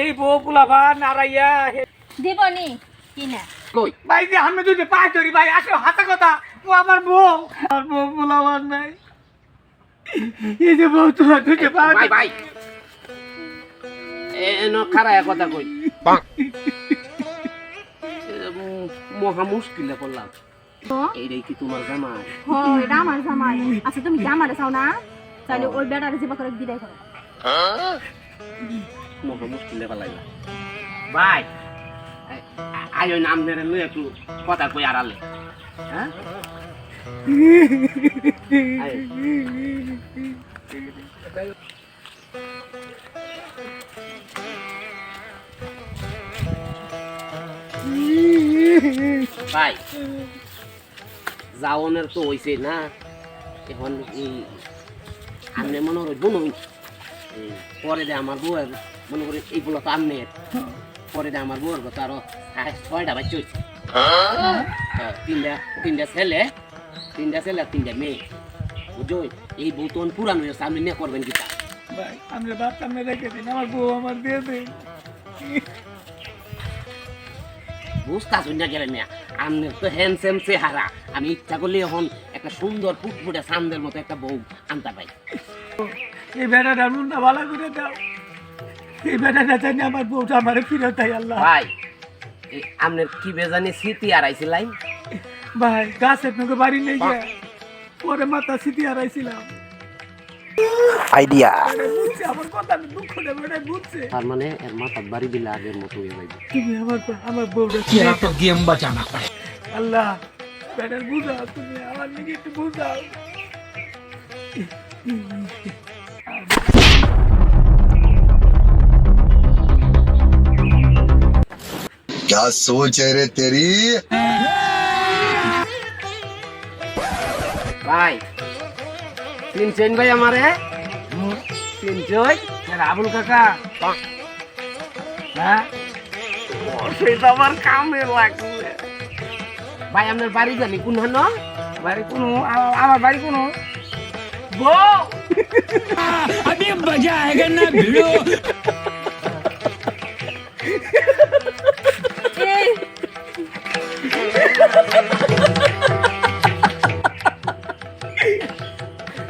এই বউ পোলাবা নারাইয়া দিবনি কি না কই ভাই যে আমি যদি পাই ধরি ভাই আসলে হাতে কথা ও আমার বউ পোলাবার নাই এই যে বউ তোমার দুটো পা ভাই ভাই এনো খারায়া কথা কই মহা মুশকিলে পড়লাম। এইটাই কি তোমার জামাই? হয় এটা আমার জামাই। আচ্ছা তুমি কি আমারে চাও না? তাহলে ওই বেটারে জিবা করে বিদায় করো। মহা মুশকিলে পালাইলা ভাই। আইও নাম ধরে লই একটু কথা কই আড়ালে। হ্যাঁ ভাই যাওনের তো হইছে না, এখন আমনে মনে হয় বোন পরে দে আমার বউয়ের মনে করি এইগুলো তো আমনের পরে দে আমার বউয়ের কথা আরো 6টা বাচ্চা হয়েছে। তিনটা ছেলে আর 3টা মেয়ে বুঝো। এই বউ তো পুরানো হয়েছে, আপনি নিয়ে করবেন কি? ভাই আমি বাপ সামনে রেখে দিন, আমার বউ আমার দিয়ে দিন। বুঝতে আসুন না গেলেন না, আপনার তো হ্যান্ডসাম চেহারা, আমি ইচ্ছা করলে এখন একটা সুন্দর ফুটফুটে চান্দের মতো একটা বউ আনতে পাই। এই বেটাটার মুন্ডা ভালো করে দাও, এই বেটাটা জানি আমার বউটা আমার ফিরত দেয় আল্লাহ। ভাই আপনার কি বেজানি স্মৃতি হারাইছিলাম ভাই গাছের নৌকে বাড়ি নেই গিয়ে পরে মাথা স্মৃতি হারাইছিলাম। আইডিয়া বুঝছে আমার কথা, আমি দুঃখ নেই বেটা বুঝছে। তার মানে এর মাথার বাড়ি দিলে আগের মতো হয়ে যাবে। তুমি আমার বউটা तेरा तो गेम बचाना पड़े। আল্লাহ বেটার বুঝাও, তুমি আমার নিজে একটু বুঝাও। क्या सोच है रे तेरी? ভাই চিনছেন ভাই আমারে? চিনছই আবুল কাকা, হ্যাঁ সেটা আমার কামে লাগবে। ভাই আপনার বাড়ি জানি কোন হান? বাড়ি কোনো আমার বাড়ি কোনো বউ अभी मजा आएगा ना भिड़ो। এই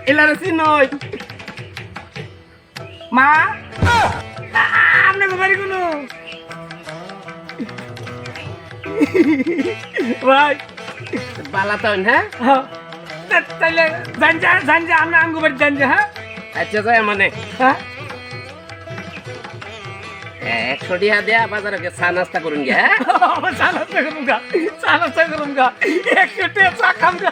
এলারে চিনই মা আপনার বাড়ি কোনো ভাই বালা তো হ্যাঁ তাইলে জানজা আমরা আমগো বাড়ি জানজা। হ্যাঁ আচ্ছা যাই মানে হ্যাঁ 100 টাকা দেয়া বাজারে গিয়ে চা নাস্তা করুন গে। হ্যাঁ চা নাস্তা করুন গা 100 টাকা চা খাম গা।